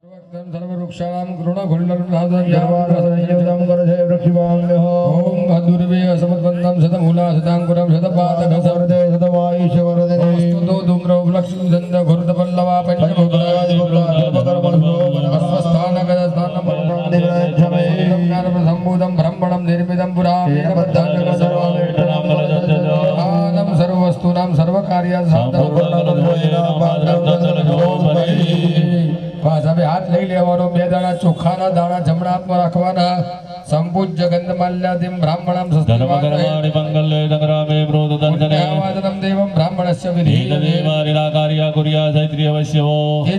सर्ववृक्षाणां गुरुणगुण्डलनादव्यावारसंयुतं करधे वृक्षिवाम्यः ओम भदुर्वे समद्वन्दं शतमूला शताङ्कुरं शतपातकसवरदे शतवायुष्यवरदने स्तुतो धूम्रो लक्ष्मी छन्द घोरतपल्लवा पञ्चमुद्रादिवग्रहस्वस्थानगदस्थानमर्पणं सम्बुधं ब्रह्मणं निर्मितं सर्ववस्तूनां बस હવે હાથ લઈ લેવાનો બે દાણા ચોખાના દાણા જમણા હાથમાં રાખવાના સંપૂજ્ય ગંધમાલ્યાદિમ બ્રાહ્મણમ ધર્મકર્માણિ મંગલે સંગ્રામે પ્રોતદંતને આવાદનમ દેવમ બ્રાહ્મણસ્ય વિધિ દેવારિલા કાર્ય કુર્યા સૈત્રી અવશ્યવો એ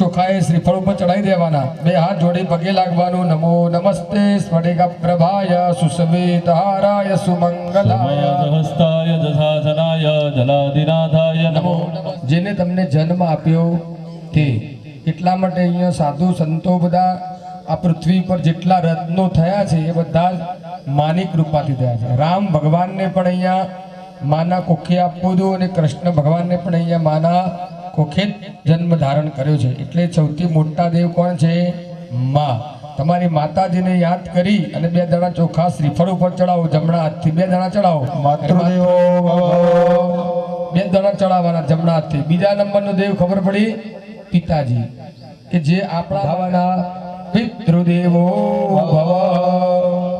ચોખાએ શ્રીફળ ઉપર ચડાઈ દેવાના બે હાથ જોડી પગે લાગવાનું નમો નમસ્તે સ્ફટિક પ્રભાય સુસ્મિતહારાય સુમંગલાય હસ્તાય જસાસનાય જલાધિનાથાય નમો જેને તમને જન્મ આપ્યો તે એટલા માટે અહીંયા સાધુ સંતો બધા આ પૃથ્વી પર જેટલા રત્નો થયા છે એ બધા માની કૃપાથી થયા છે. રામ ભગવાનને પણ અહીંયા માના કોખે આપવું હતું અને કૃષ્ણ ભગવાનને પણ અહીંયા માના કોખે જન્મ ધારણ કર્યો છે. એટલે સૌથી મોટા દેવ કોણ છે? માં. તમારી માતાજીને યાદ કરી અને બે દાણા ચોખા શ્રીફળ ઉપર ચડાવો, જમણા હાથથી બે દાણા ચડાવો. માતૃદેવો બે દાણા ચડાવવાના જમણા હાથથી. બીજા નંબરનો દેવ ખબર પડી પિતાજી, કે જે આપણા ભાવના પિતૃદેવો ભવ.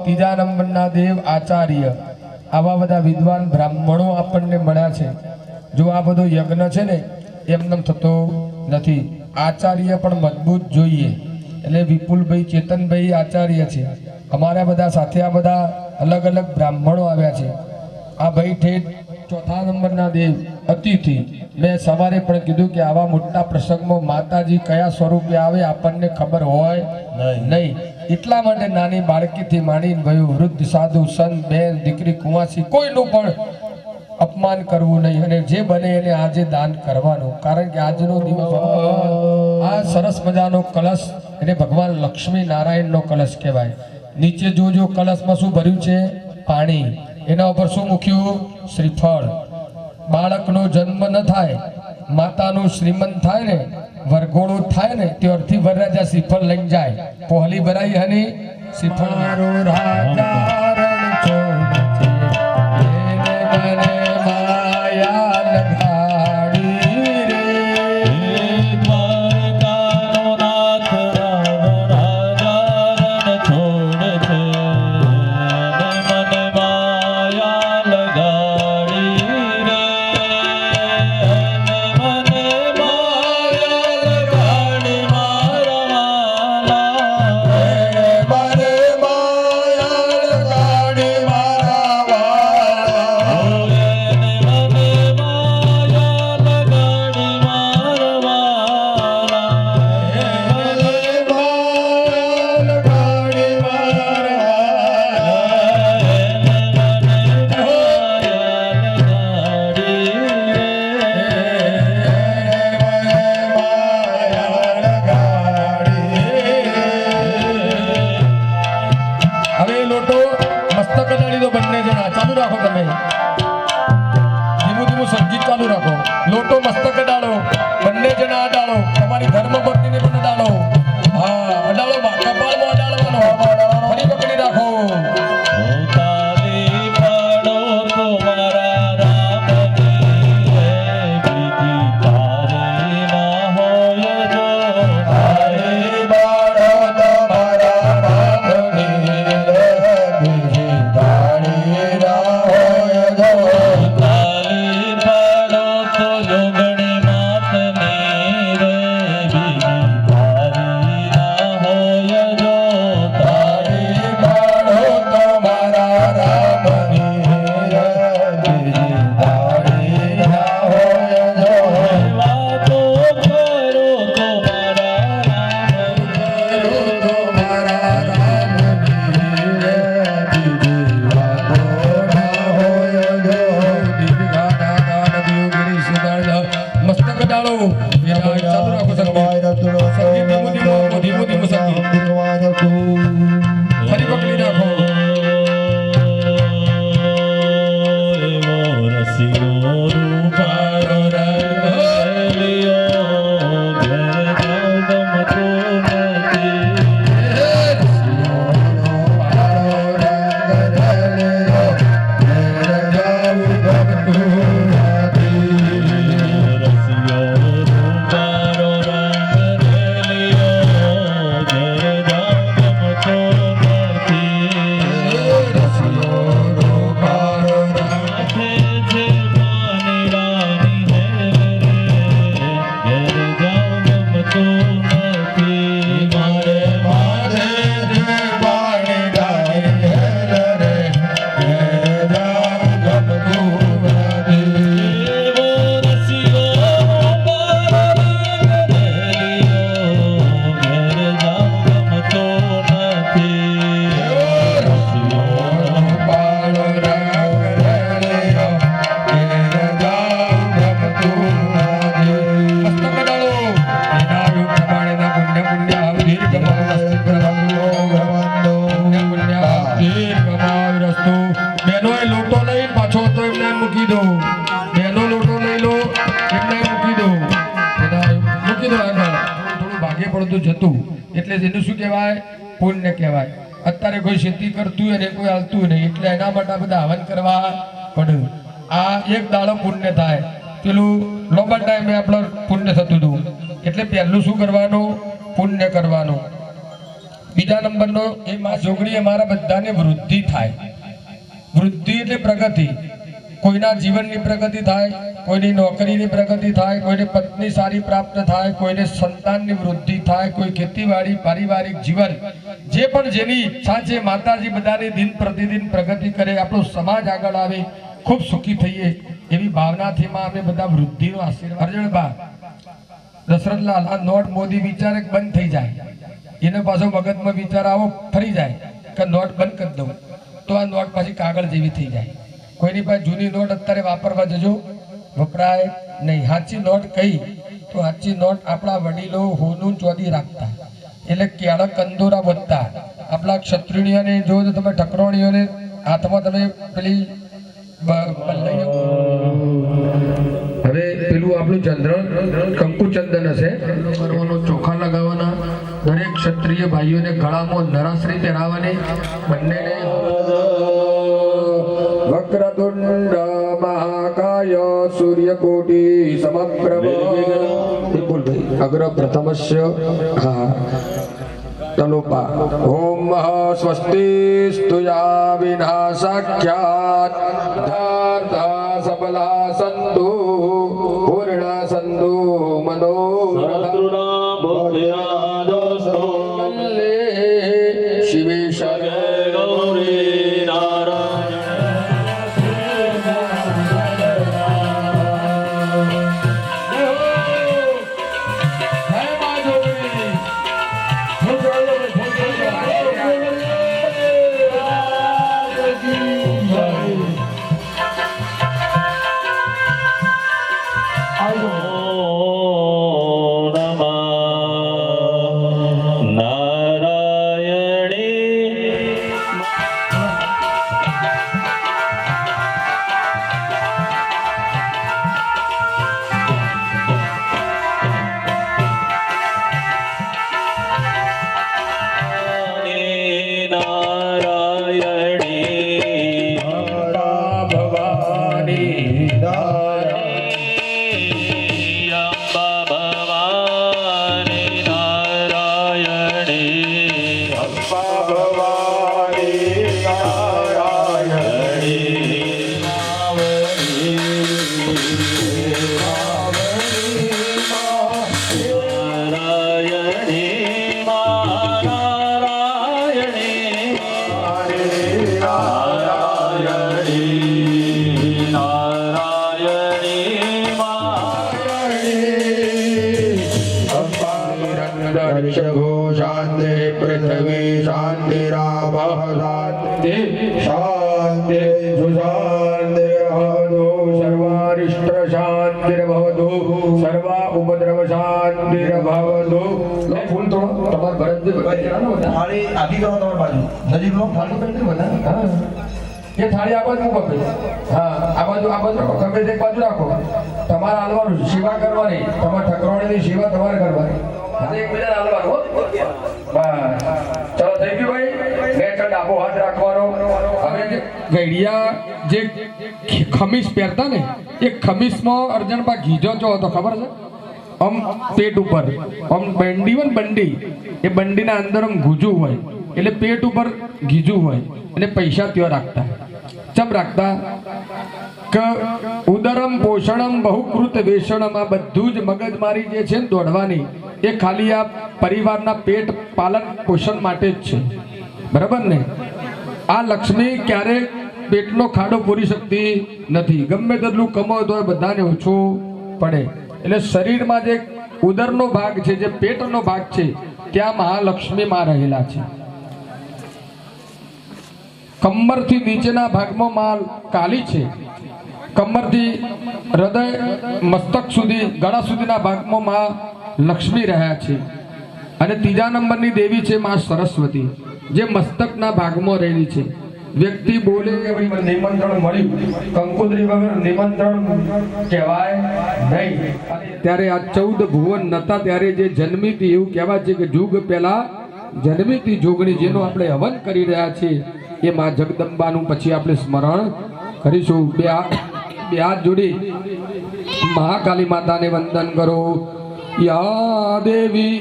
ત્રીજા નંબરના દેવ આચાર્ય. આવા બધા વિદ્વાન બ્રાહ્મણો આપણને મળ્યા છે. જો આ બધો યજ્ઞ છે ને એમને થતો નથી. આચાર્ય પણ મજબૂત જોઈએ. એટલે વિપુલભાઈ ચેતનભાઈ આચાર્ય છે. અમારા બધા સાથે આ બધા અલગ અલગ બ્રાહ્મણો આવ્યા છે. આ ભાઈ ઠેઠ ચોથા નંબરના દેવ અતિથિ. મેં સવારે પણ કીધું કે આવા મોટા પ્રસંગમાં માતાજી કયા સ્વરૂપે આવે આપણને ખબર હોય નહીં. એટલા માટે નાની બાળકીથી માંડીને ભયું વૃદ્ધ સાધુ સંત બેન દીકરી કુંવાસી કોઈનું પણ અપમાન કરવું નહીં અને જે બને એને આજે દાન કરવાનું. કારણ કે આજનો દિવસ આ સરસ મજાનો કલશ એટલે ભગવાન લક્ષ્મી નારાયણનો કલશ કહેવાય. નીચે જોજો કલશમાં શું ભર્યું છે? પાણી. એના ઉપર શું મૂક્યું? શ્રીફળ. બાળકનો જન્મ ન થાય, માતાનું શ્રીમંત થાય ને, વરઘોડું થાય ને, ત્યારથી વરરાજા શ્રીફળ લઈને જાય. પહોલી ભરાઈ હની શ્રીફળ મારો રાજા રણ છોડ છે, એને મને માયા લગાડી રે. દ્વારકાનો નાથ રામ રાજા રણ છોડ છે, મને માયા લગાડી રે. મને માયા લગાડી મારા વાલા, મને માયા લગાડી મારા વાલા. મને માયા લગાડી મારા વાલા. મને માયા લગાડી હવે લોટો મસ્તક અડાડી દો બંને જણા. ચાલુ રાખો, તમે ધીમું ધીમું સંગીત ચાલુ રાખો. લોટો મસ્તક અડાડો, બંને જણા અડાડો. તમારી ધર્મ પત્નીને પણ અડાડો. હા, અડાડો. કપાળમાં અડાડવાનો. ફરી પકડી રાખો. તાલી પાડો તો મારા રામની, બીજી તારી ના હોય જો. તારી બાળો તમારા રામની, બીજી તારી ના હોય જો. તાલી પાડો તો જોગણી માતની રે, બીજી તારી ના હોય જો. તારી બાળો તમારા રામની, બીજી તારી ના હોય જો. વાતો કરો તો મારા રામની, તમારા રામની, બીજી વાતો ના હોય જો. દીર્ઘાના ગાન દિયોગિરી સુદાળ મસ્તક ડાળો. ચાલુ રાખો સંગીત. સંગીત ધીમું ધીમું સંગીત. ફરી પકડી રાખો. એવો રસિયો રૂપાળો રંગ લ્યો, ઘેર જતું એટલે એનું શું કહેવાય? પુણ્ય કહેવાય. અત્યારે કોઈ ખેતી કરતું હોય ને કોઈ હાલતું નહીં એટલે એના માટે આ બધા હવન કરવા પડે. આ એક દાડો પુણ્ય થાય. પેલું લોબા ટાઈમે આપણે પુણ્ય થતું હતું એટલે પહેલું શું કરવાનું? પુણ્ય કરવાનું. બીજા નંબરનો એ માં જોગણી અમારા બધાને વૃદ્ધિ થાય. વૃદ્ધિ એટલે પ્રગતિ. કોઈના જીવનની પ્રગતિ થાય, કોઈની નોકરીની પ્રગતિ થાય, કોઈને પત્ની સારી પ્રાપ્ત થાય, કોઈને સંતાનની વૃદ્ધિ થાય, કોઈ ખેતીવાડી પારિવારિક જીવન જે પણ જેની ઈચ્છા છે માતાજી બધાની દિન પ્રતિદિન પ્રગતિ કરે, આપણો સમાજ આગળ આવે, ખૂબ સુખી થઈએ એવી ભાવનાથી માં અમે બધા વૃદ્ધિનો આશીર્વાદ. અર્જણબા દશરથલાલ આ નોટ મોદી વિચારે બંધ થઈ જાય, એને પાછો મગજમાં વિચાર આવો ફરી જાય કે નોટ બંધ કરી દઉં તો આ નોટ પાછી કાગળ જેવી થઈ જાય. કોઈની પાસે જૂની નોટ અત્યારે વાપરવા જજો, વપરાય નહીં. સાચી નોટ કઈ તો સાચી નોટ આપણા વડીલો હોનું ચોદી રાખતા એટલે ક્યાળા કંદોરા વધતા. આપણા ક્ષત્રિણીઓને જો તમે ઠકરોણીઓને હાથમાં તમે પેલી હવે પેલું આપણું ચંદ્ર કંકુ ચંદન હશે કરવાનો, ચોખા લગાવવાના, દરેક ક્ષત્રિય ભાઈઓને ગળામાં નરાશ્રી પહેરાવવાની, બંનેને વક્રતુંડ મહાકાય સૂર્યકોટી સમપ્રભ અગ્ર પ્રથમસ્ય હા તલોપા ઓમ સ્વસ્તિ સ્તુયા વિનાશાખ્યાત ધાર્તા સબલા સંતુ પૂર્ણ સંતુ મનોરથા ભોજયાદોસ્તો શિવેશ્વર ગૌરી નારાયણ. शांति पृथ्वी शांति रामः शांति शांति सुशांतिर्भवतु सर्वारिष्ट शांतिर्भवतु सर्वा उपद्रव शांतिर्भवतु. फूल थोड़ा તમાર ભરતજી બતાવી થાળી આધી કરો તમાર બાજુ નજીક લો થાળી બંધ બના. હા એ થાળી આ બાજુ મૂકો. હા આ બાજુ ગમે તે એક બાજુ રાખો. તમારે હાલવાનું સેવા કરવાની, તમારે ઠકરાણીની સેવા તમારે કરવાની. એકબીજા હાલવાનું. બસ ચલો થઈ ગયું ભાઈ. નેચર ડાબો હાથ રાખવાનો. હવે જે ગઈડિયા જે ખમીસ પહેરતા ને એ ખમીસમાં અર્જણબા ઘીજો જો હતો ખબર છે? આમ પેટ ઉપર આમ બંડી હોય ને બંડી, એ બંડીના અંદર આમ ગુજું હોય એટલે પેટ ઉપર ગીજું હોય અને પૈસા ત્યાં રાખતા. ચમ રાખતા કે ઉદરમ પોષણમ બહુકૃત વેષણમ. આ બધું જ મગજમારી જે છે ને દોડવાની એ ખાલી આ પરિવારના પેટ પાલન પોષણ માટે જ છે. બરાબર ને? આ લક્ષ્મી ક્યારેક પેટનો ખાડો પૂરી શકતી નથી. ગમે તેટલું કમાવો તો બધાને ઓછું પડે. એટલે શરીરમાં જે ઉદરનો ભાગ છે, જે પેટનો ભાગ છે, ત્યાં મહાલક્ષ્મી માં રહેલા છે. કમરથી નીચેના ભાગમાં માં કાલી છે. કમરથી હૃદય મસ્તક સુધી ગળા સુધીના ભાગમાં માં લક્ષ્મી રહ્યા છે. અને ત્રીજા નંબરની દેવી છે માં સરસ્વતી, જે મસ્તકના ભાગમાં રહેલી છે. વ્યક્તિ બોલે એવી નિમંત્રણ મળ્યું, કંકોત્રી વગર નિમંત્રણ કહેવાય નહીં. ત્યારે આ 14 ભુવન નતા ત્યારે જે જન્મી હતી એવું કહેવાય છે કે યુગ પહેલા જન્મી હતી જોગણી, જેનો આપણે હવન કરી રહ્યા છીએ એ માં જગદંબાનું પછી આપણે સ્મરણ કરીશું. બે હાથ જોડી મહાકાલી માતાને વંદન કરો. યા દેવી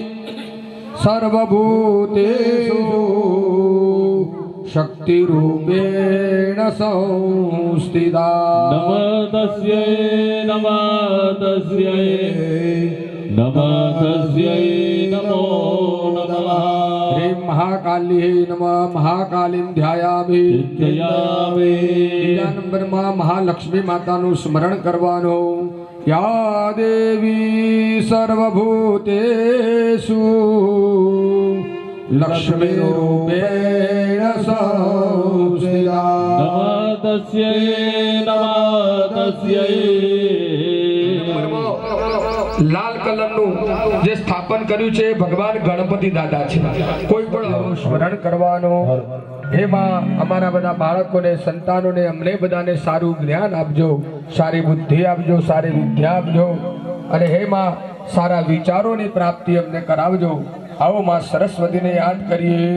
સર્વભૂતેષુ શક્તિ રૂપેણ સંસ્થિતા. નમઃ તસ્યૈ નમો નમઃ. હ્રીં મહાકાલ્યે નમઃ. મહાકાલીં ધ્યાયામિ. બીજા નંબરમાં મહાલક્ષ્મી માતાનું સ્મરણ કરવાનું. યા દેવી સર્વભૂતેષુ લક્ષ્મી રૂપેણ સંસ્થિતા. નમઃ તસ્યૈ. લાલ કલરનું જે સ્થાપન કર્યું છે એ ભગવાન ગણપતિ દાદા છે. કોઈ પણ સ્મરણ કરવાનું. એમાં અમારા બધા બાળકોને, સંતાનોને, અમને બધાને સારું જ્ઞાન આપજો, સારી બુદ્ધિ આપજો, સારી વિદ્યા આપજો અને હેમાં સારા વિચારોની પ્રાપ્તિ અમને કરાવજો. આવો માં સરસ્વતીને યાદ કરીએ.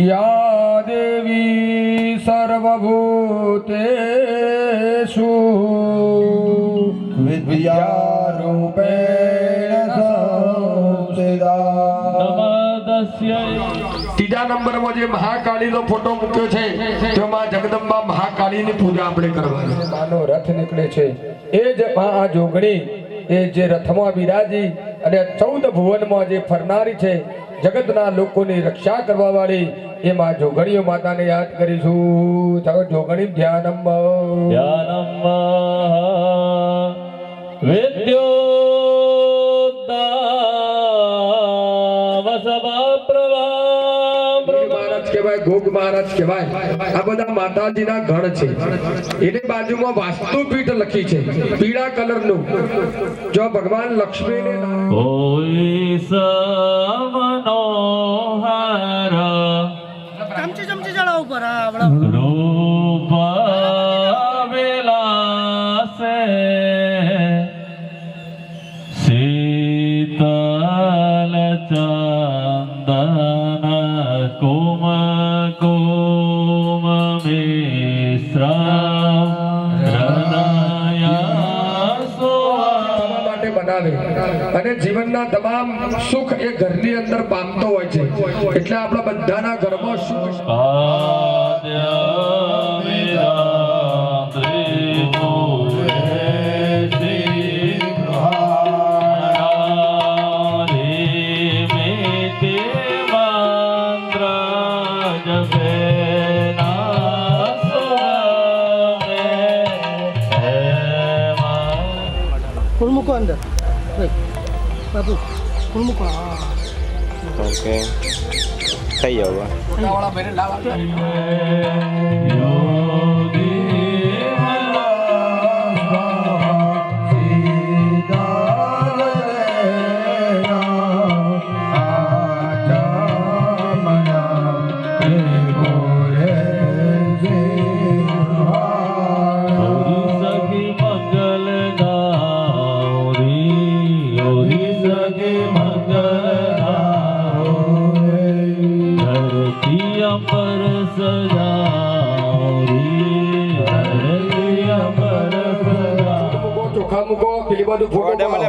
યા દેવી સર્વભૂતેષુ વિદ્યારૂપેણ સંસ્થિતા. નમઃ તસ્યૈ. ત્રીજા નંબરમાં જે મહાકાળીનો ફોટો મૂક્યો છે તેમાં જગદંબા મહાકાળીની પૂજા આપણે કરવાની. માનો રથ નીકળે છે એ જ આ જોગણી, એ જે રથમાં બિરાજી અને 14 ભુવનમાં જે ફરનારી છે, જગતના લોકોની રક્ષા કરવા વાળી એ માં જોગણીઓ માતાને યાદ કરીશું. ચાલો જોગણી ધ્યાનમ કહેવાય, ગોગ મહારાજ કહેવાય. આ બધા માતાજીના ગણ છે. એની બાજુમાં વાસ્તુપીઠ લખી છે પીળા કલરનું. જો ભગવાન લક્ષ્મીને ઓય સમનોહર ચમચી ચડાવ ઉપર આપણા રૂપ વિલાસે શીતલ ચંદન કુમ કુમ મિશ્રા માટે બનાવે અને જીવનના તમામ સુખ એ ઘરની અંદર પામતો હોય છે. એટલે આપણા બધાના ઘરમાં સુખ ફૂલ મૂકો અંદર. બાપુ ફૂલ મૂકો. ઓકે થઈ જાવ વાળા બેને લાવા.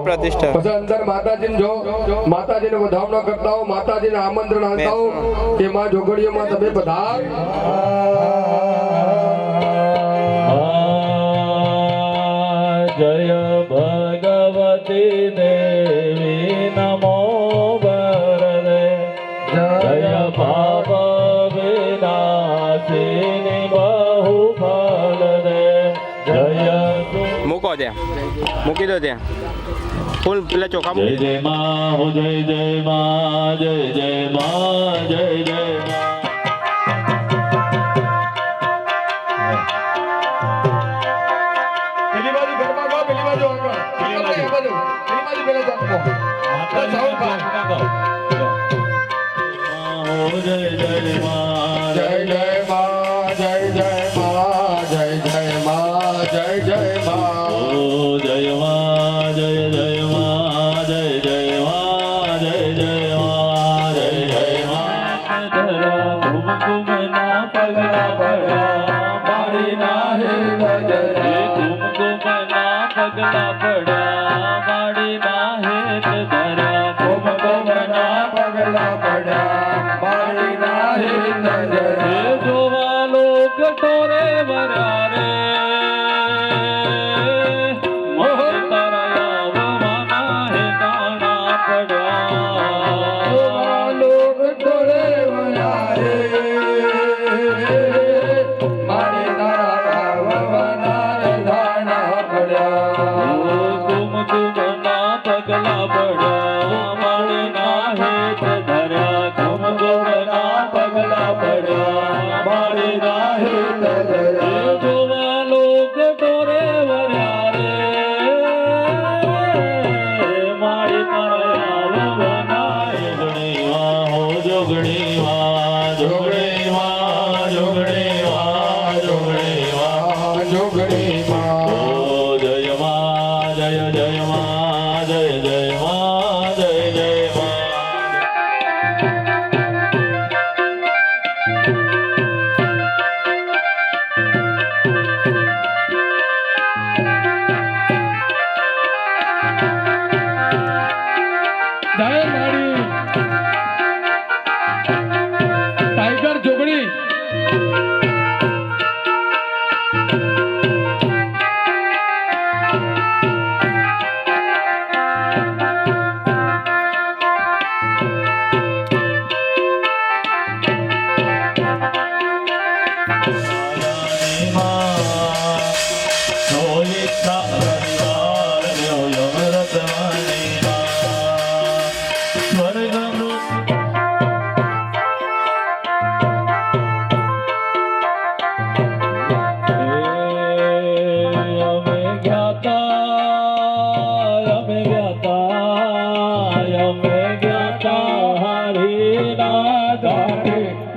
પ્રતિષ્ઠા પછી અંદર માતાજીને જો માતાજીને વધાવના કરતા હો, માતાજીને આમંત્રણ આપતા હો કે માં જોગડીઓમાં તમે પધાર. જય ભગવતી દેવી નમો વરદે. જય પાપ વિનાશિની બહુ ફલ દે. જય મૂકો ત્યાં, મૂકી દો ત્યાં ફૂલ પેલા ચોખા જય જય માં હો, જય જય માં, જય જય માં, જય જય માં. પેલી બાજુ ઘરમાં ગો, પેલી બાજુ આગળ. પેલી બાજુ પેલા જન્મો. જય જય માં, જય જય માં, જય કુમકુમના પગલા પડ્યા માડીના હેત ધર્યા કુમકુમના પગલા પડ્યા માડીના હેત ધર્યા. જોવા લોક ટોરે વર્યા રે મોહ તારા આવવાના હેતાણા પડ્યા લોક ટોળે વળ્યા રે મારે તારા આવવાના ધાણા પડ્યા. કુમકુમના પગલા પડ્યા માડીના હેત ધર્યા કુમકુમના પગલા પડ્યા માડીના હેત ધર્યા. જોવા લોક ટોરે વર્યા રે માડી તારા આવવાના જોગણી વાહ જોગણી વાહ જોગણી વાહ જોગણી વાહ જોગણી વાહ જોગણી માં ઓ જય માં જય જય માં જય જય માં જય જય માં જય માડી ટાઈગર જોગણી.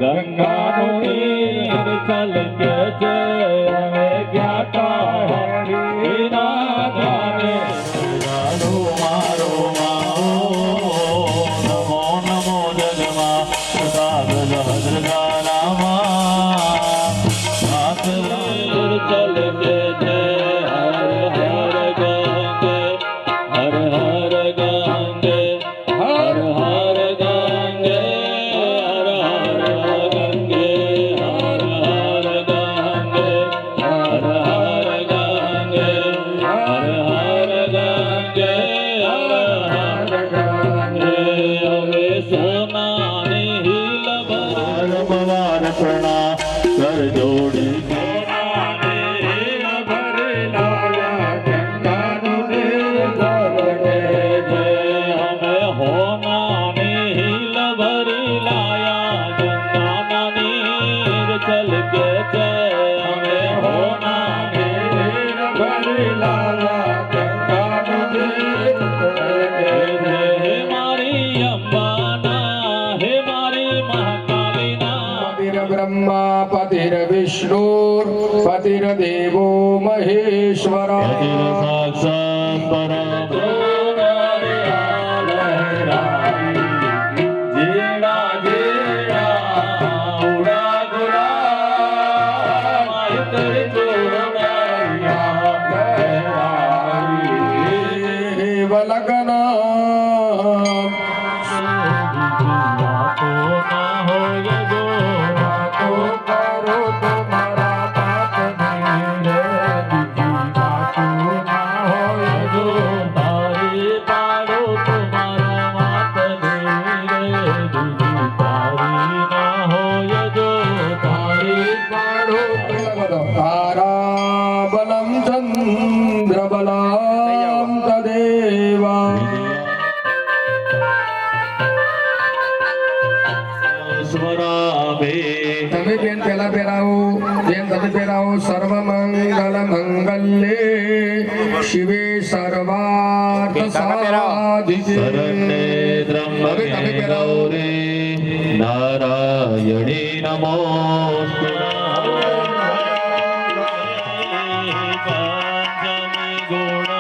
ગંગાનું નીર છલકે છે અમે જ્ઞાતા હરિના ગાને રાડો મારો નમો નમો જગમાં પ્રસાદ જગનામાં હાથ નીર છલકે છે હર હર ગંગે હર હર ગંગે હર હર ગંગે હર હર ગંગે હર હર ગંગે હર હર ગંગે હર હર ગંગે હર હર ગંગે. હવે સોનાની હિલ ભરવા પ્રણા કર જોડી સોનાની હિલ ભરી લાવ્યા ગંગાનું નીર છલકે છે અમે હોનાની હિલ ભરી લાયા ગંગાના નીર છલકે છે અમે હોનાની હિલ ભરી લાયા ગંગાનું નીર છલકે છે. હે મારી અંબાના હે મારી મહાકાલીના પતિર બ્રહ્મા પતિર વિષ્ણુ પતિર દેવો મહેશ્વર સાક્ષાત પરબ્રહ્મ જેડા જેડા ઉડા ગુડા માહિતર દેવ લગન તો કરો તમારા પાપની રે બીજી વાતો ના હોય જો. તારી પાડો તમારા માતની રે બીજી તારી ના હોય જો તારી પાડો તારા બલમ ચંદ્ર બલમ તદેવા. સ્મરામે તમે બેન પેલા પહેરાવો બેન તમે પહેરાવો સર્વ મંગલ મંગલ્યે શિવે સર્વાર્થ સાધિકે. શરણે ત્રંબકે ગૌરી નારાયણી નમોસ્તુ પંચમી ગુણ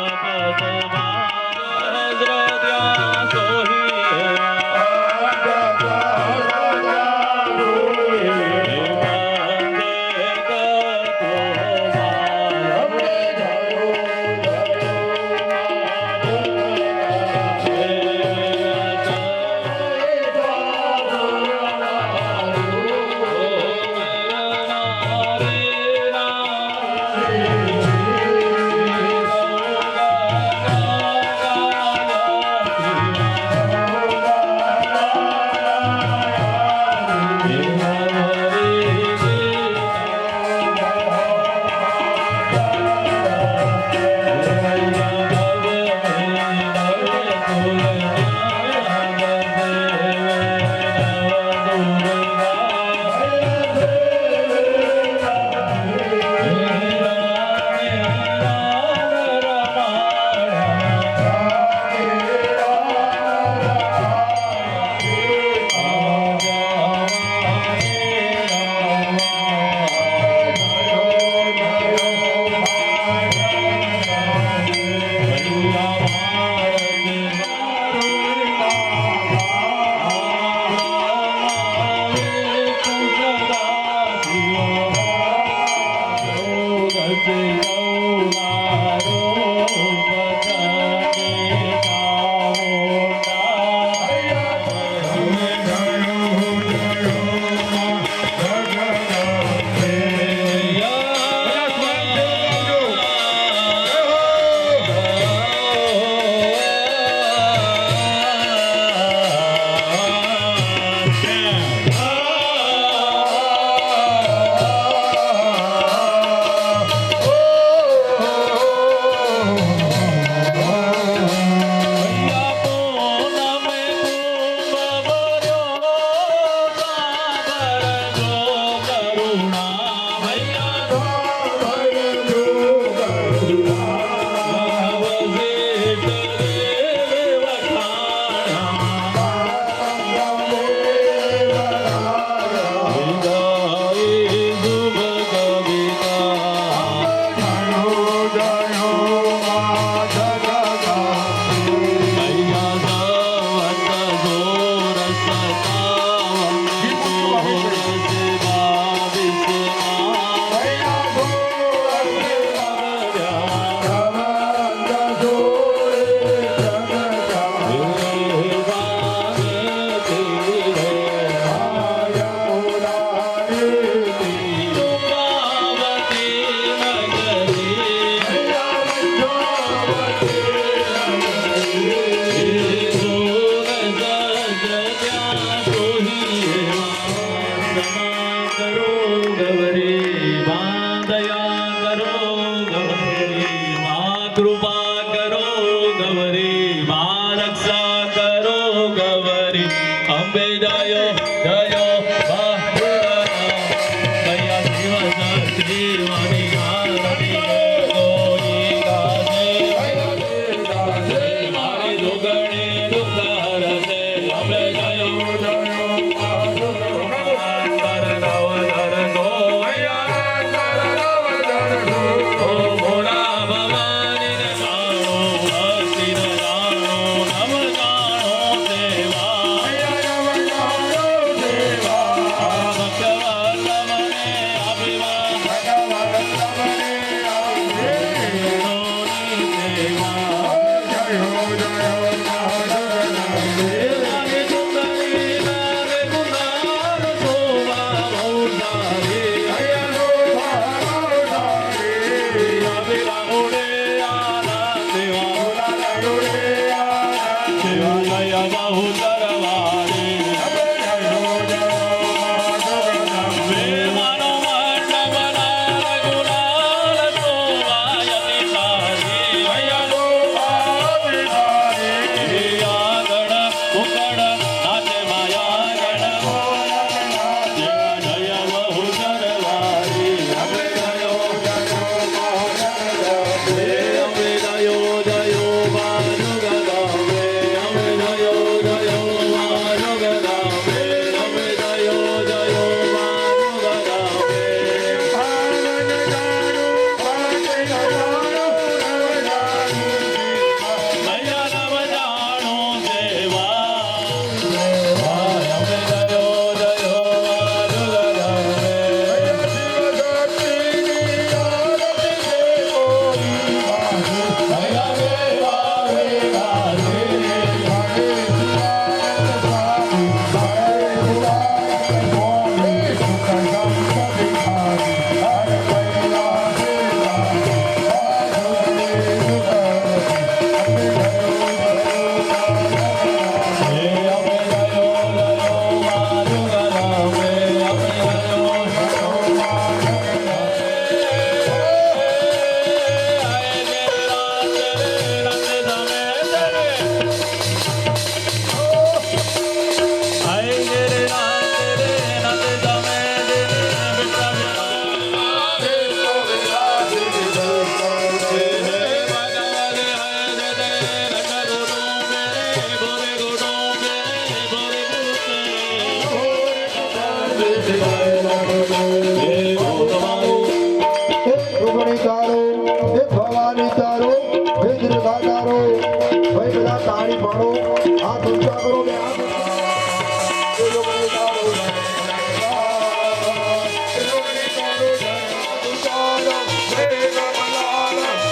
Hey,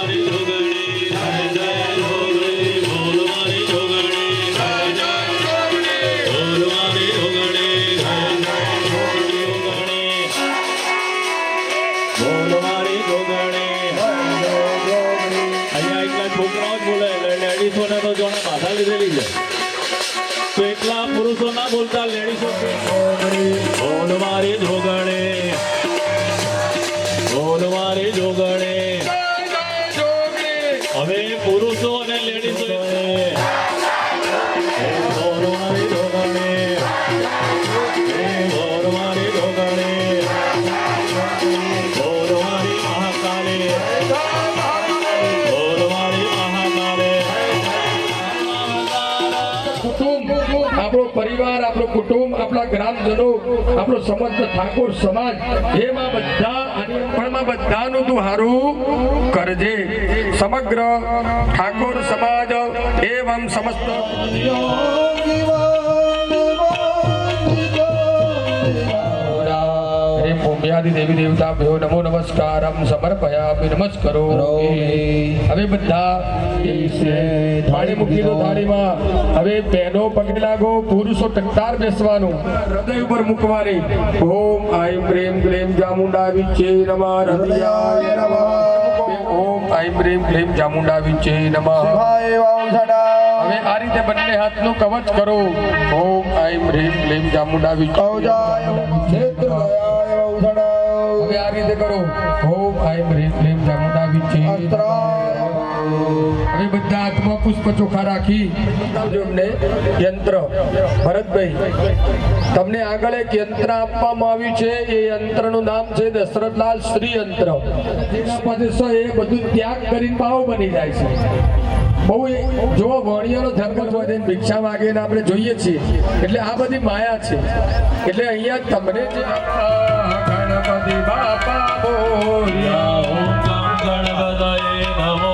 મારી જોગણી જય જય જોગણી બોલ મારી જોગણી જય જય જોગણી બોલ મારી જોગણી જય જય જોગણી બોલ મારી જોગણી અહીંયા એકલા છોકરાઓ જ બોલે એટલે લેડીઝોને તો જોણે માથા લીધેલી છે તો એકલા પુરુષો ના બોલતા લેડીઝો બોલ મારી જોગણી બોલ મારી જોગણી હવે પુરુષો અને લેડીઝો બોલ મારી જોગણી બોલ મારી જોગણી બોલ મારી મહાકાળી બોલ મારી મહાકાળી કુટુંબ, આપણો પરિવાર, આપણો કુટુંબ, આપણા ગ્રામજનો, આપણો સમસ્ત ઠાકોર સમાજ, એમાં બધા પણ બધાનું તું હારું કરજે. સમગ્ર ઠાકોર સમાજ એવં સમસ્ત ભૂમ્યાદિ દેવી દેવતાભ્યો નમો નમસ્કારમ સમર્પયામિ નમસ્કરો. હવે બધા થાળી મૂકી દો. થાળીમાં હવે બહેનો પગે લાગો, પુરુષો ટકટાર બેસવાનું, હૃદય ઉપર મૂકવાની. ઓમ આઈમ પ્રેમ ક્લેમ ચામુંડા વિચ્છે નમઃ હૃદયાય નમઃ. ઓમ આઈમ પ્રેમ ક્લેમ ચામુંડા વિચ્છે નમઃ. હવે આ રીતે બંને હાથનું કવચ કરો. ઓમ આઈમ પ્રેમ ક્લેમ ચામુંડા વિચ્છે. હવે આ રીતે કરો. ઓમ આઈમ પ્રેમ ક્લેમ ચામુંડા વિચ્છે. હવે બધા હાથમાં પુષ્પ ચોખા રાખી એમને યંત્ર. ભરતભાઈ, તમને આગળ એક યંત્ર આપવામાં આવ્યું છે. એ યંત્રનું નામ છે દશરથલાલ શ્રી યંત્ર. જેના પાસે એ બધું ત્યાગ કરીને ભાવ બની જાય છે. બહુ જો વણિયાનો ધર્મ હોય ભિક્ષા માગે ને આપણે જોઈએ છીએ. એટલે આ બધી માયા છે. એટલે અહીંયા તમને જે ગણપતિ બાપા બોલ્યા. ઓમ ગણપતયે નમો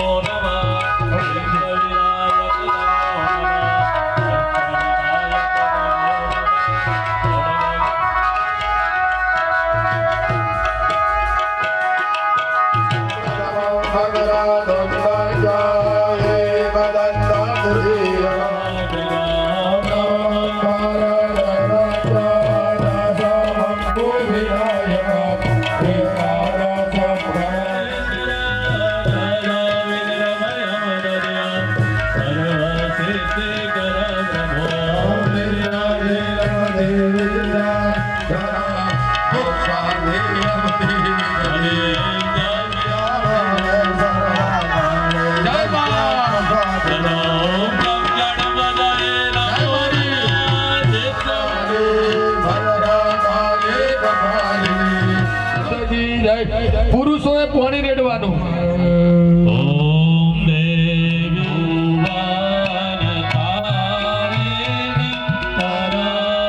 પુરુષોએ પાણી રેડવાનું. ઓમ દેવી ભુવન તારિણી તરલા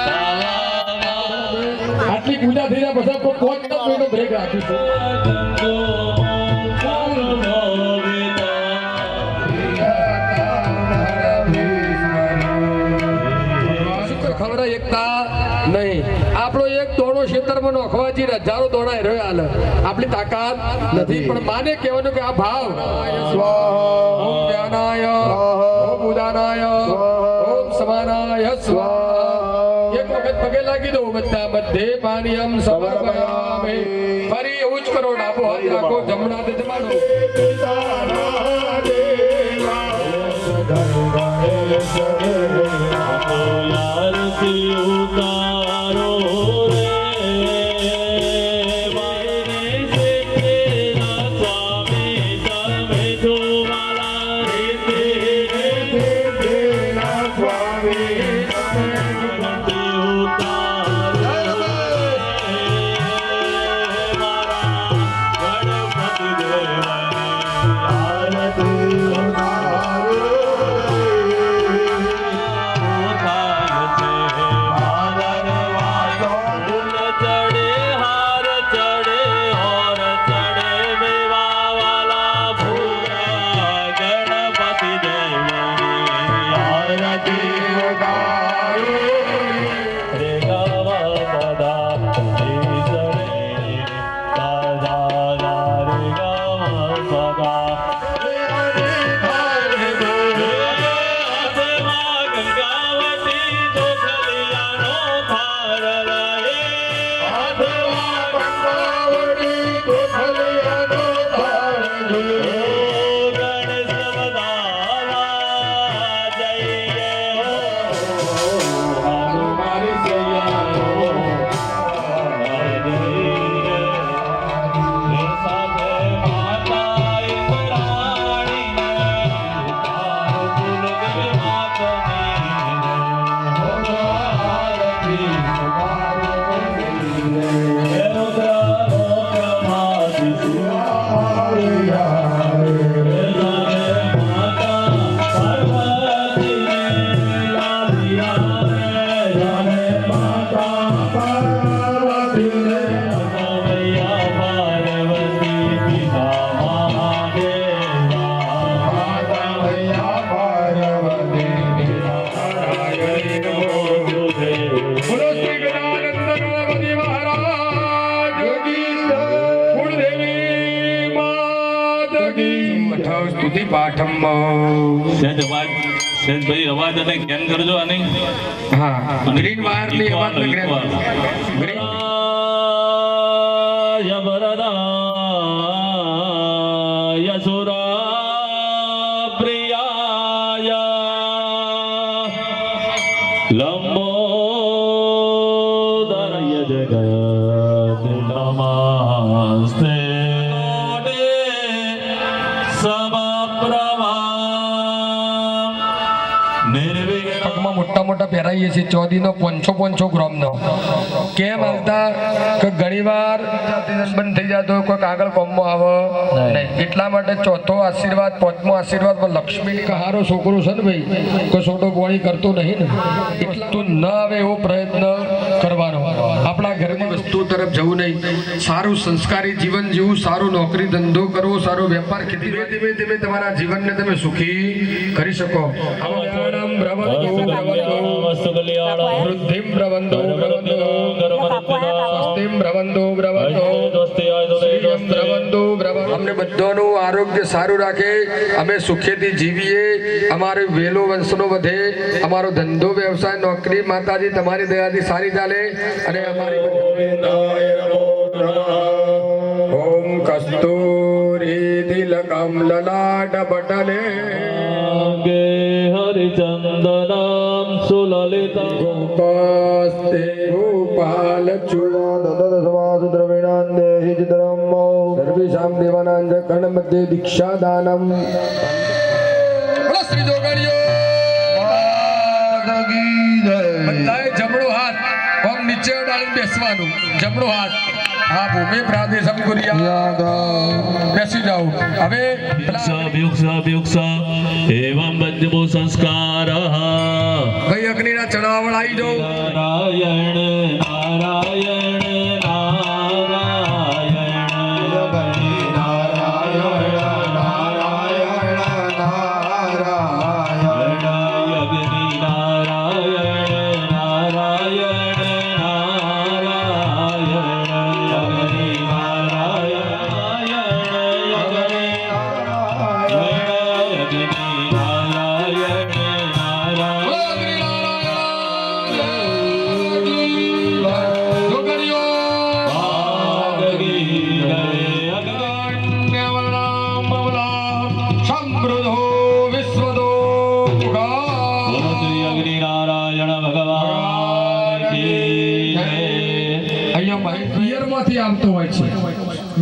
તરાંગે આટલી પૂજા થઈ જાય પછી કોઈ કોઈનો બ્રેક રાખીશું. એકતા નહીં. આપણો એક દોણો ખેતરમાં નોખવાથી હજારો દોણા રહ્યો હાલ. આપણી તાકાત નથી. પણ માને કહેવાનું કે આ ભાવ ઓમ જ્ઞાનાય ઓમ ઉદાનાય ઓમ સમાનાય સ્વાહા. એક વખત પગે લાગી દો બધા. મધ્યે પાનીયમ સમર્પયામિ. ફરી એવું જ કરો. ડાબો હાથ રાખો, જમણો હાથ જમાડો. ઉતારો રે સ્વામી તમે જો મારા સ્વામી પાઠમ ભાઈ અવાજ અને જ્ઞાન કરજો અને હા ગ્રીન વાયર ની અવાજ ને ગ્રીન વરદાય સુરા પ્રિયાય લંબોદરય જગત નમસ્તે પગમાં મોટા મોટા પહેરાઈએ છીએ ચોદીનો 500 ગ્રામનો કેમ હાલતા કે ઘણીવાર બંધ થઈ જતો કોઈ આગળ કોમમાં આવે નહીં એટલા માટે ચોથો આશીર્વાદ પાંચમો આશીર્વાદ લક્ષ્મી કહારો છોકરો છે ને ભાઈ કોઈ છોટો પોણી કરતો નહીં ને એટલા તો ન આવે એવો પ્રયત્ન કરવાનો આપણા ઘરની વસ્તુ તરફ જવું નહીં સારું સંસ્કારી જીવન જીવવું સારું નોકરી ધંધો કરવો સારો વેપાર ખેતી ધીમે ધીમે તમારા જીવનને તમે સુખી કરી શકો વૃદ્ધિમ પ્રબંધો સ્વસ્તિમ પ્રબંધો અમને બધાનું આરોગ્ય સારું રાખે અમે સુખેથી જીવીએ અમારો વેલો વંશનો વધે અમારો ધંધો વ્યવસાય નોકરી માતાજી તમારી દયાથી સારી ચાલે અને અમારી ઓમ કસ્તુરી તિલકમ લલાટ પટલે હરિચંદનમ સુલલિતમ ગોપસ્તે ગોપાલ ચૂડાદદસમાસુ દ્રવિણાન દેહિ ચિત્રમ સર્વેષાં દેવાનાં ચ કર્ણમધ્યે દીક્ષાદાનમ બોલો શ્રી જોગણીઓ બધાએ જમણો હાથ પગ નીચે ડાળીને બેસવાનું જમણો હાથ હા ભૂમિ પ્રાદેશમ કુર્યા બેસી જાઓ હવે એવં બદ્ધમો સંસ્કાર ભાઈ અગ્નિના ચડાવળ આવી જાઓ નારાયણ નારાયણ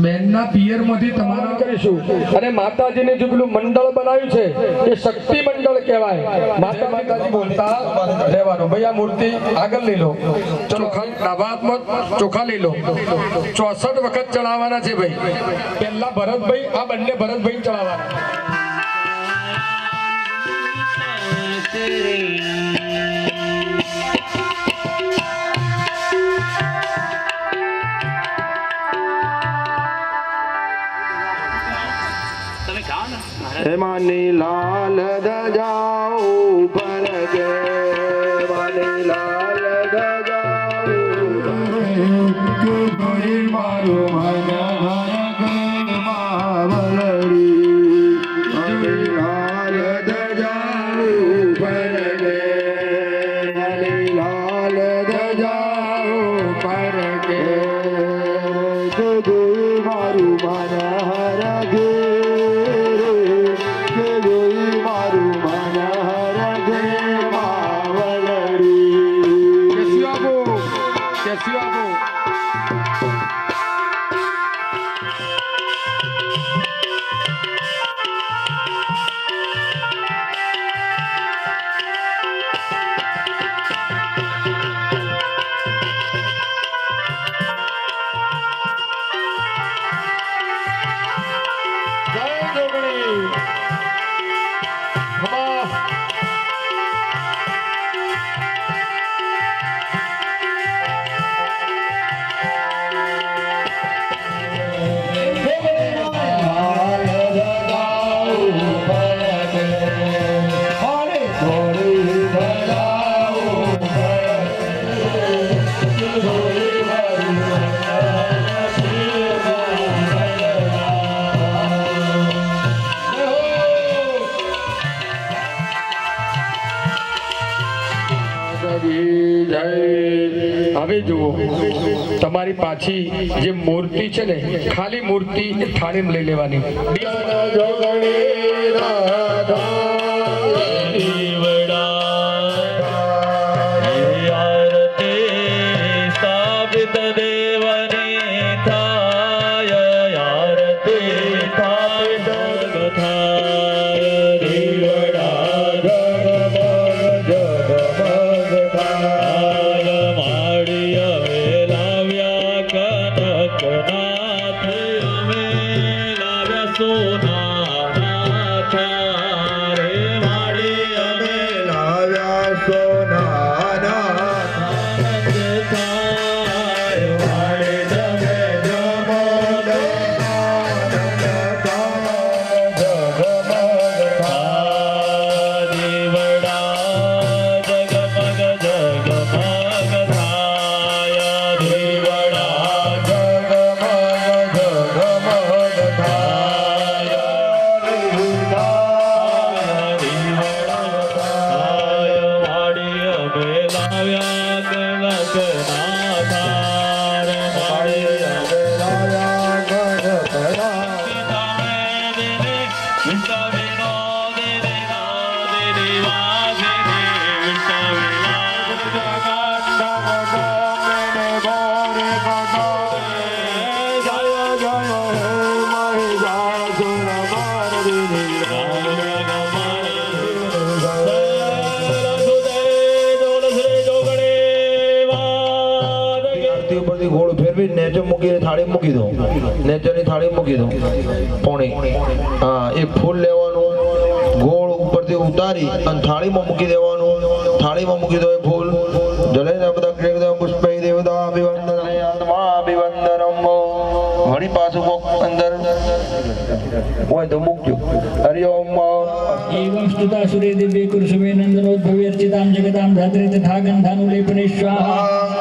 બેનના પિયરમાંથી તમારા કરીશું અને માતાજીને જે પેલું મંડળ બનાવ્યું છે એ શક્તિ મંડળ કહેવાય માતાજી બોલતા રહેવાનું ભાઈ આ મૂર્તિ આગળ લઈ લો ચોખા ડાબા હાથમાં ચોખા લઈ લો 64 વખત ચડાવવાના છે ભાઈ પહેલા ભરતભાઈ આ બંને ભરતભાઈ ચડાવવાના માની લાલ દજાઓ પર ગે માની લાલ દજાઓ મારું મન માવલડી માની લાલ દજાઓ પર ગે કી જય. હવે જુઓ તમારી પાછી જે મૂર્તિ છે ને ખાલી મૂર્તિ એ થાળીમાં લઈ લેવાની. જોગણી રાધા ગોળ ફેરવી નેચો મૂકીને થાળી મૂકી દો. નેચોની થાળી મૂકી દો પોણી. હા, એક ફૂલ લેવાનું, ગોળ ઉપરથી ઉતારી અને થાળીમાં મૂકી દેવાનું. થાળીમાં મૂકી દો એ ફૂલ. જલેના બધા એકદમ પુષ્પૈ દેવતા અભિવંદન અભિવંદનમ. વળી પાછું અંદર હોય તો મૂકજો. હરિ ઓમ. एवं स्तुता सुरे दिव्य कुरुषमे नंदनोद्भव्यर्चितां जगतां धात्रे तथा गन्धानुलेपने स्वाहा.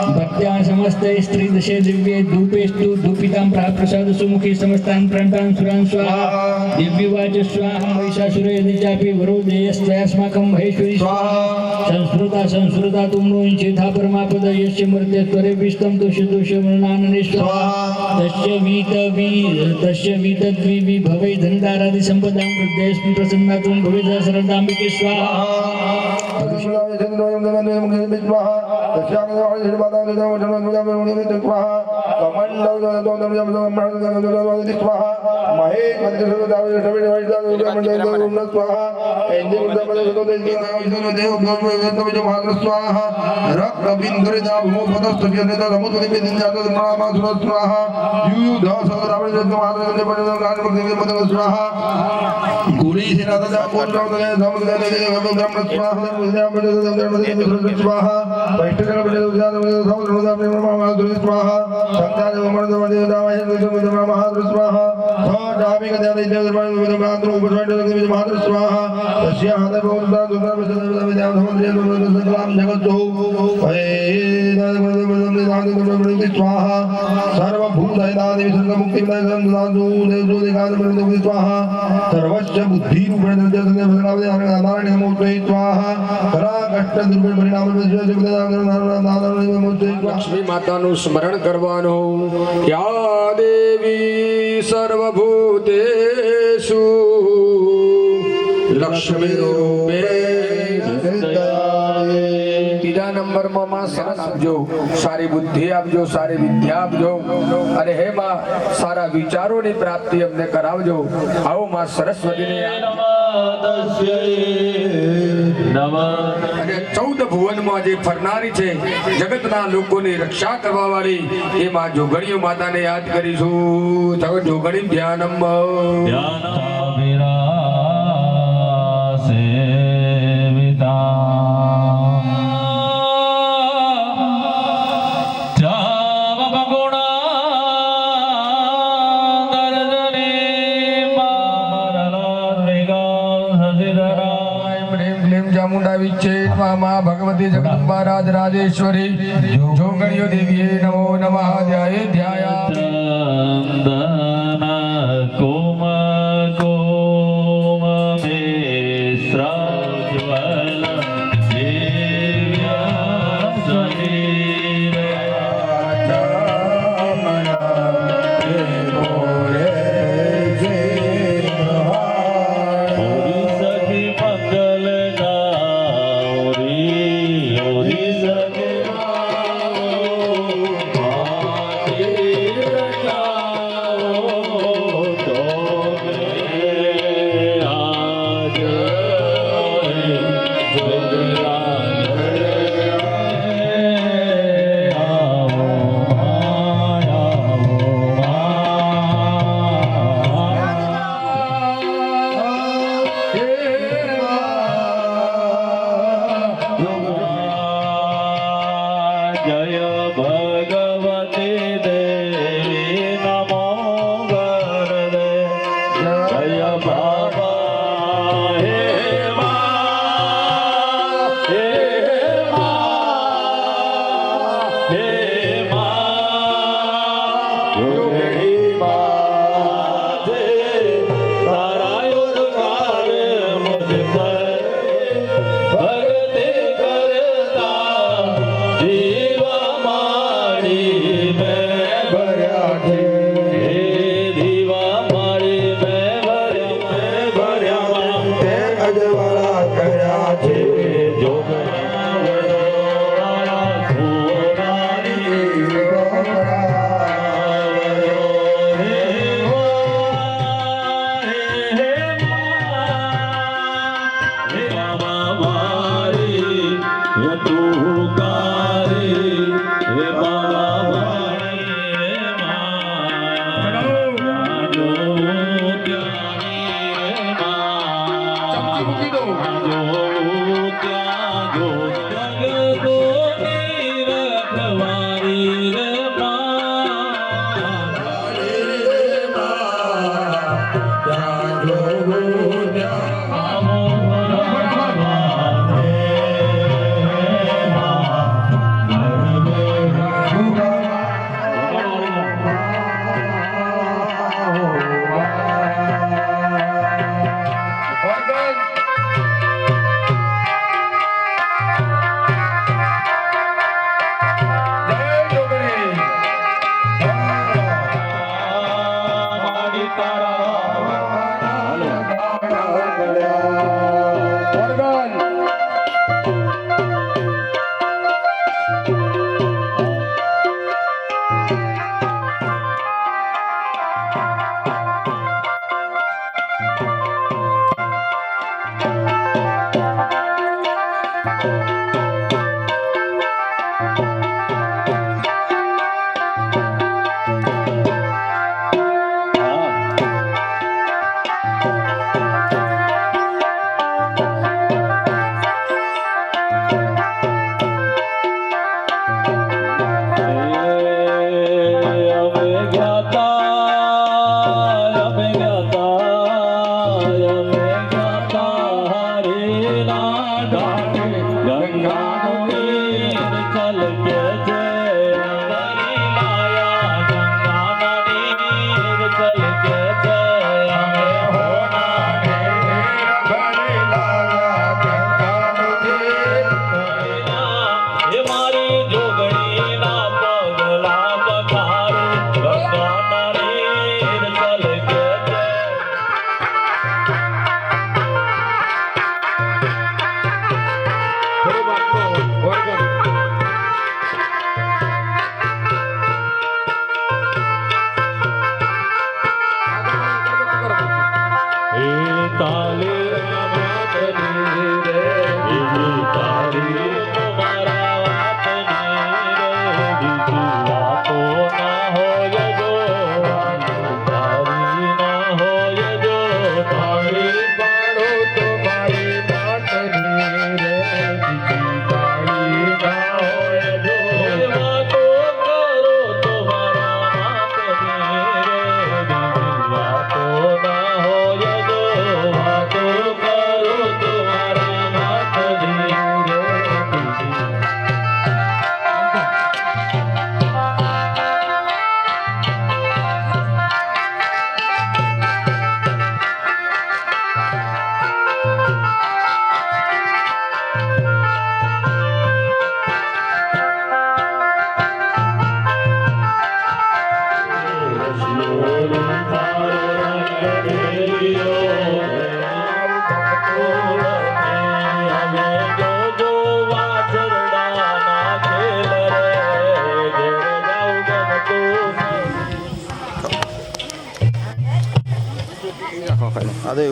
भक्त्या समस्ते स्त्री दशे दिव्ये धूपेस्तु धूपितां प्रसाद सुमुखी समस्तान् प्रणतान् सुरान् स्वाहा. दिव्यवाच स्वाहा. महिषासुरे यदि चापि वरोदेयस्त्वयास्माकं महेश्वरी स्वाहा. संस्कृता तुमनो चेथा परमापद यस्य मर्त्य त्वरे विष्टं दोषमरणानने स्वाहा. तस्य वीतद्वि भवै धनदारादि संपदां वृद्धेस्मिन् प्रसन्नातुं भवेदा शरदाम्बिके स्वाहा. सर्वस्य बुद्धि લક્ષ્મી માતાનું સ્મરણ કરવાનું. યા દેવી સર્વભૂતેષુ લક્ષ્મી રૂપે. ત્રીજા નંબરમાં માં સરસ આપજો, સારી બુદ્ધિ આપજો, સારી વિદ્યા આપજો અને હે માં સારા વિચારોની પ્રાપ્તિ અમને કરાવજો. આવો માં સરસ્વતીને અને 14 ભુવનમાં જે ફરનારી છે, જગતના લોકોની રક્ષા કરવા વાળી એ માં જોગણીઓ માતાને યાદ કરીશું. જોગણી ધ્યાનમ ભગવતી જગદંબા રાજ રાજેશ્વરી જોગણીઓ દેવીએ નમો નમઃ. ધ્યાયે ધ્યાયા કોમ કોમ મિશ્રાજ્વલ દિવ્યા ચમચી મૂકી દો.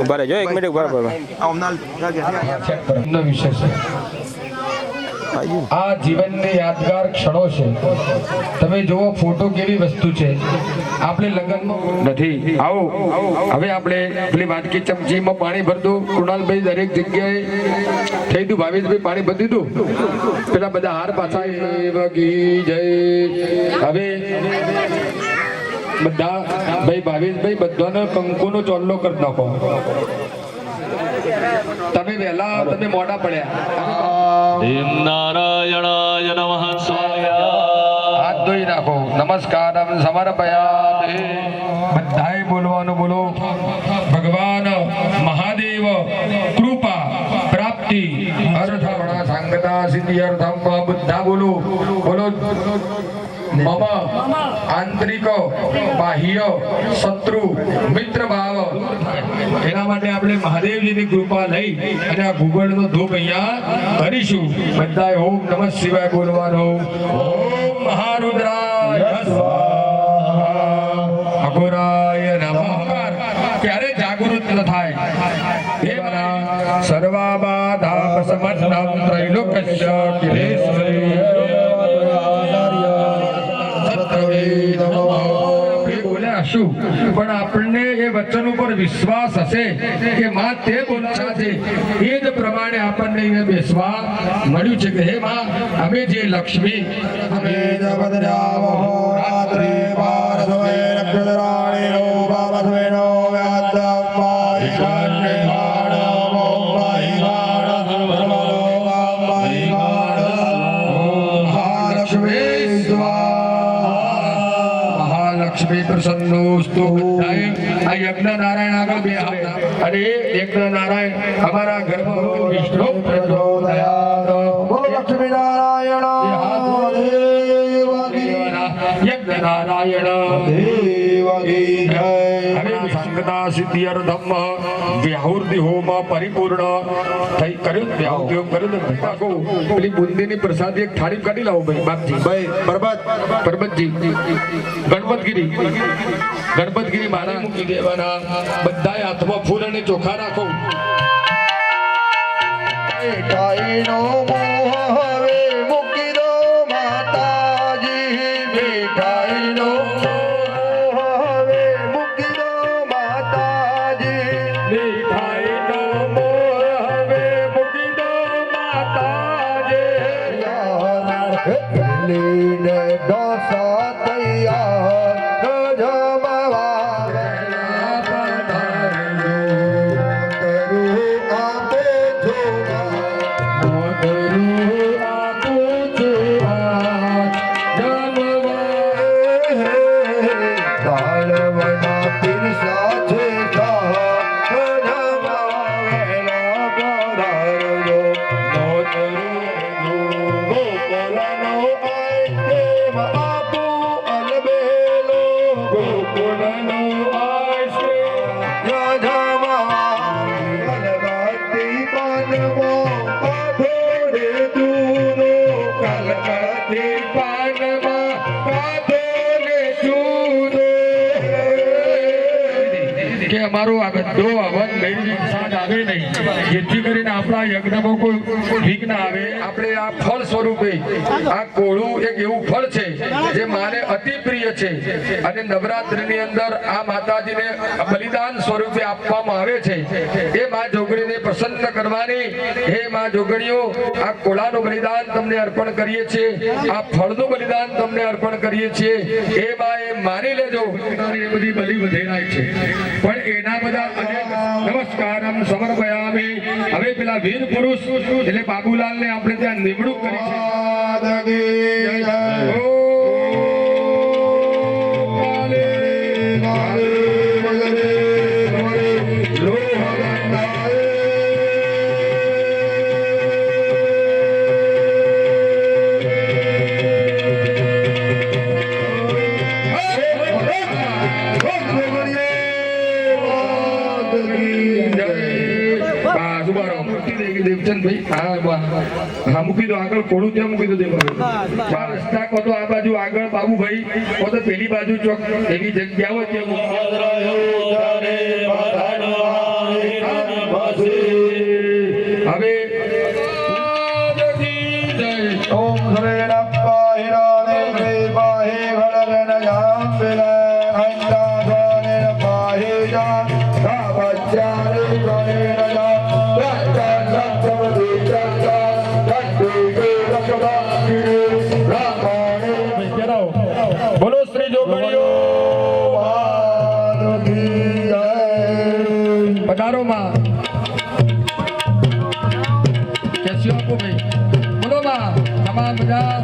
ઉભા રહેજો, 1 મિનિટ ઉભા રહો. નો વિષય છે. આ જીવનની યાદગાર ક્ષણો છે. તમે જુઓ ફોટો કેવી વસ્તુ છે. આપણે લગ્નમાં નથી. આવો હવે આપણે પેલી વાટકી ચમચીમાં પાણી ભર દો. કૃણાલભાઈ દરેક જગ્યાએ થઈ ગયું. ભાવેશભાઈ પાણી ભરી દીધું. પેલા બધા હાર પાછા વગી જય. હવે બધા ભાઈ ભાવેશભાઈ બધાને કંકુનો ચોલ્લો કરી નાખો. તમે વહેલા તમે મોડા પડ્યા. નારાયણાય નમઃ સ્વાયા. હાથ ધોઈ નાખો. નમસ્કારમ સમર્પયામિ. બધાએ બોલવાનું બોલો. ભગવાન મહાદેવ કૃપા પ્રાપ્તિ અર્થમણા સંગતા સિદ્ધિ અર્થમ બુદ્ધા બોલો. બોલો મમ આંતરિક બાહ્ય શત્રુ મિત્ર ભાવ. એના માટે આપણે મહાદેવજીની કૃપા લઈ અને આ ભૂગોળનો ધૂપ અહીંયા કરીશું. બધાએ ઓમ નમઃ શિવાય બોલવાનો. ઓમ મહારુદ્રાય સ્વાહા, અઘોરાય નમઃ. ક્યારે જાગૃત ન થાય. સર્વા બાધા સમર્થમ ત્રૈલોક્ય કિલેશ્વરી પણ આપણને એ વચન ઉપર વિશ્વાસ હશે કે માં તે બોલતા છે એ જ પ્રમાણે આપણને અહીંયા બેસવા મળ્યું છે કે હે માં અમે જે લક્ષ્મી લક્ષ્મી પ્રસન્નોસ્તુ આ યજ્ઞ નારાયણ આગળ બે હાથ અને યજ્ઞ નારાયણ અમારા ઘરમાં વિષ્ણુ પ્રચોદયાત બોલો લક્ષ્મી નારાયણ યજ્ઞ નારાયણ દેવકી જય સંગતા સિદ્ધિર્ધમ વ્યાહુર્તિ હોમ પરિપૂર્ણ થઈ કર્યું વ્યાહુર્તિ હોમ કર્યું તો કાકો પેલી બુંદીની પ્રસાદી એક થાળી કાઢી લાવો ભાઈ બાપજી ભાઈ પરબતજી ગણપતગીરી મારા મૂકી દેવાના બધા હાથમાં ફૂલ અને ચોખા રાખો મીઠાઈનો મોહ હવે મૂકી દો માતાજી મીઠાઈનો મોહ હવે મૂકી દો માતાજી મીઠાઈનો મોહ હવે મૂકી દો માતાજી લીને ડોસા તૈયાર જમવા વેલા પધારજો કરું આપે દાળવના પીરસા છે જમવા વેલા પધારજો ગોકુળનો આઈસ્ક્રીમ આપું અલબેલો ગોકુળનો આઈસ્ક્રીમ કલકત્તી પાનમો કાઠોડે દૂરો કલકત્તી પાનમાં કાઢોને ચૂરો કે અમારો આ બધો અવન મેળવી સાદ આવે નહીં જેથી કરીને આપણા યજ્ઞમાં કોઈ વિઘ્ન આવે આપણે આ ફળ સ્વરૂપે આ કોળું એક એવું ફળ છે જે માને અતિ પ્રિય છે અને નવરાત્રિની અંદર આ માતાજીને બલિદાન સ્વરૂપે આપવામાં આવે છે એ માં જોગણીને પ્રસન્ન કરવાની હે માં જોગણીઓ આ કોળાનું બલિદાન તમને અર્પણ કરીએ છીએ આ ફળનું બલિદાન તમને અર્પણ કરીએ છીએ એ માં એ માની લેજો એ બધી બલી વધેરાય છે પણ એના બધા નમસ્કારમ સમર્પયામિ હવે પેલા વીર પુરુષ એટલે બાબુલાલને આપણે ત્યાં નિમણૂક કરી છે મૂકી દો આગળ કોળું ત્યાં મૂકી દો રસ્તા કો તો આ બાજુ આગળ બાબુભાઈ કો તો પેલી બાજુ ચોક એવી જગ્યાઓ ત્યાં હવે ઓમ શ્રેણપ્પા હિરાને પાહે ઘડગન જામ વિલય હંતા ઘરે પાહે જામ કાપચ્ચારે ઘરે જામ રક્ત સત્તમતિ ચક્કા ઘટ્ટી રક્ષતા રામાણે બોલો શ્રી જોગણીઓ માધવી જય પધારો માં કેસ્યો આપો ભાઈ બોલો માં તમામ બધા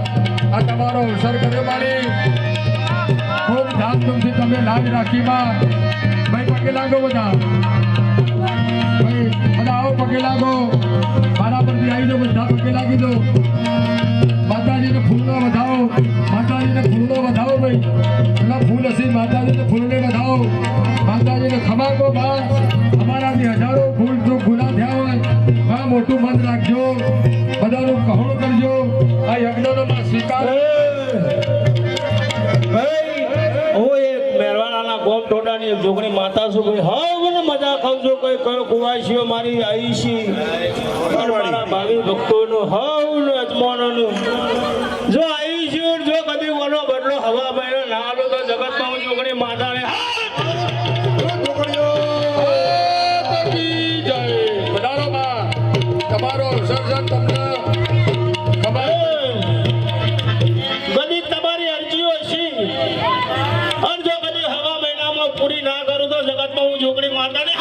આ તમારો અવસર કર્યો મારી ખૂબ ધામધૂમથી તમે લાજ રાખી માં ભાઈ પગે લાગો બધા ભાઈ બધા આવો પગે લાગો મારા પરથી આવી દો બધા પગે લાગી દો માતાજીને ફૂલનો વધાવો માતાજીને ફૂલનો વધાવો ભાઈ પેલા ફૂલ હશે માતાજીને ફૂલને વધાવો માતાજીને ખમાકો માં અમારાથી હજારો ફૂલ જો ગુના થયા હોય માં મોટું મન રાખજો બધાનું કહોણ કરજો આ યજ્ઞનો માં સ્વીકાર ભાઈ હું એક મેરવાડાના ગોમ ટોડાની એક જોગણી માતા છું કોઈ હવે મને મજા ખાવ છો કોઈ કયો કુવાસીઓ મારી આવી છે મારા ભાવિ ભક્તોનો હવનો અજમાનોનું જો આવી છે જો કદી ઓનો બદલો હવા બહેરો ના આલો તો જગતમાં હું જોગણી માતાને તમારો સર્જન તમને કદી તમારી અરજીઓ છે અને જો કદી હવા મહિનામાં પૂરી ના કરું તો જગતમાં હું જોગણી માતાને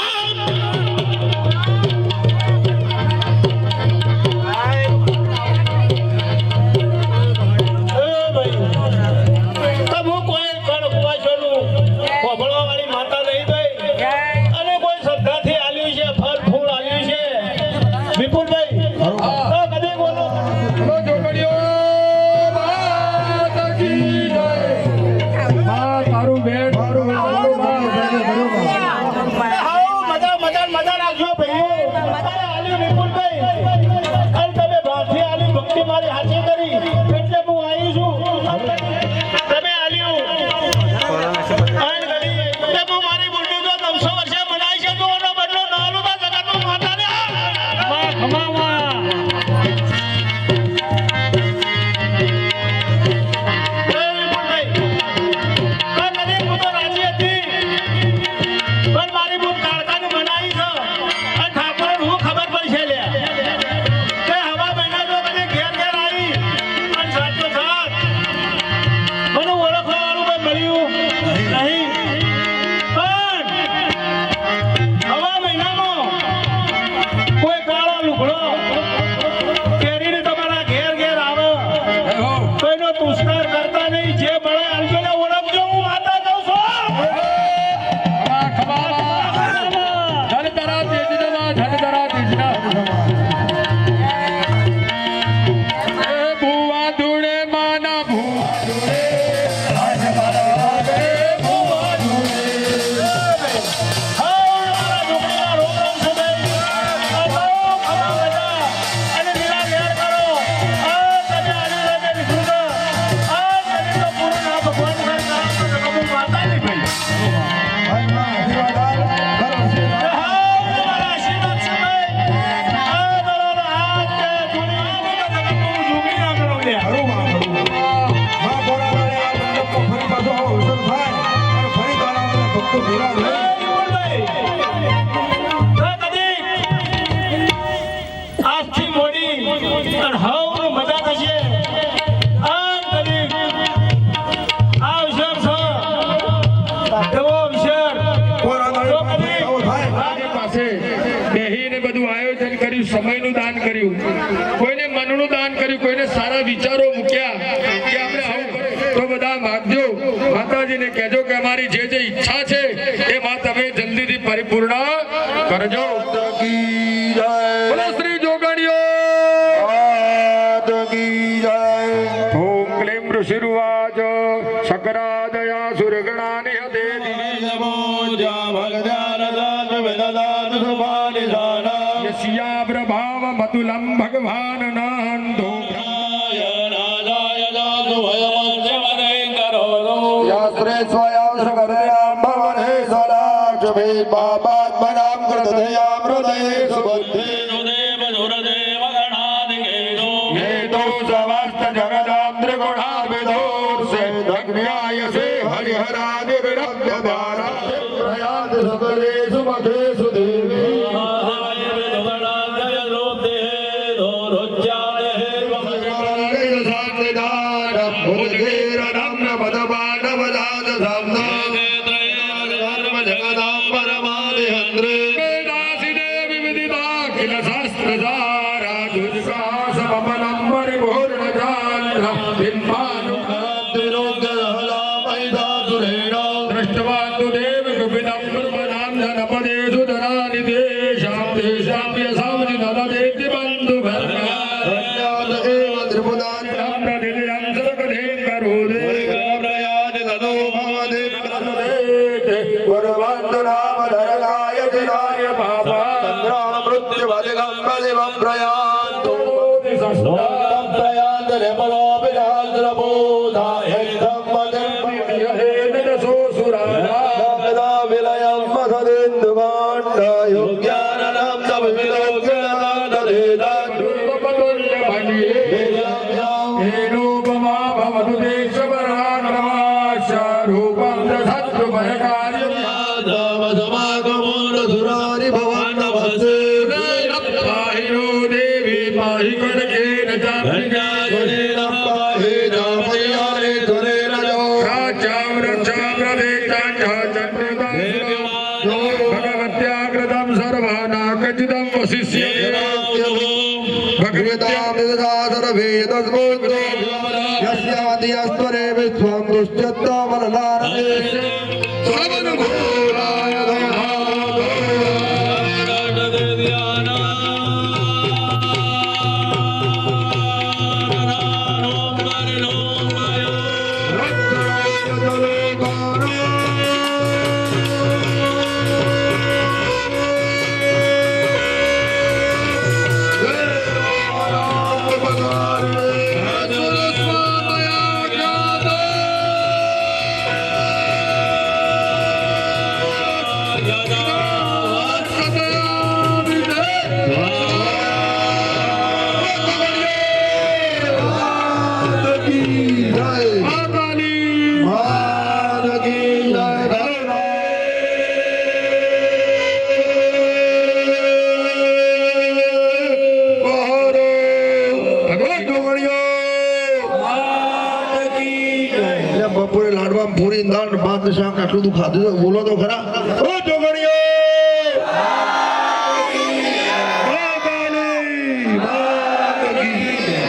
સમયનું દાન કર્યું, કોઈને મનનું દાન કર્યું, કોઈને સારા વિચારો મૂક્યા કે આપણે આવું તો બધા માગજો, માતાજીને કહેજો કે અમારી જે જે ઈચ્છા છે એ માં તમે જલ્દીથી પરિપૂર્ણ કરજો. બોલો શ્રી જોગણીઓ ઓમ ક્લીમ ઋષિરુવાચ શકરાદયા સુરગણાનિ હતે યસ્યા પ્રભાવ મતુલમ ભગવાન નાંદો શાસ્ત્રે સ્વયં સગરયામ ભવને સલાક્ષભે બાબાત્મનામ કૃતધયામ હૃદયે સુબુદ્ધિ હેતો સમસ્ત જગદામ ત્રિગુણાર્વિધોર્ષે દગ્ન્યાયસે હરિહરાદિરભ્યધારા પ્રયાત સકલેષુ મખેષુ દેવી रूपमा भवतु देशपराक्रमाश्च रूपं दधतु भयकार्यम् पाहिनो देवी पाहि कनकेन च राज्यां रक्षां प्रदेशां च चन्द्रतां भगवत्याकृतं सर्वानाकचितं वसिष्यते यस्यादियस्त्वरे विश्वं दुश्चत्तमननारदे सवनघोराय બપોરે લાડવા પૂરી દાળ ભાત શાક આટલું તું ખાધું તો બોલો તો ખરા ઓ જોગણીઓ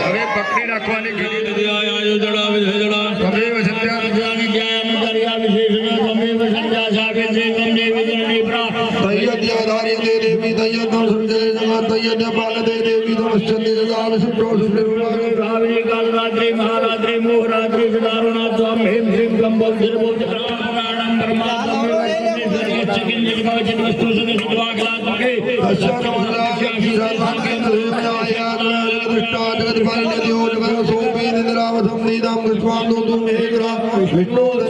હવે પકડી નાખવાની ઘણી દેવી દૈયદ દૈયદ પાલદે દેવી નમસ્તે સદા વિષ્ણુ રાત્રિ કાલ રાત્રિ મહારાત્રિ મોહ રાત્રિ સદારુણા સ્વામ હેમ શ્રીમ ગંભો ધીરભો ચક્રાણામ બ્રહ્માણમ ચિકિન જગત વસ્તુ સુને સુવાગલા તકે વિષ્ણુ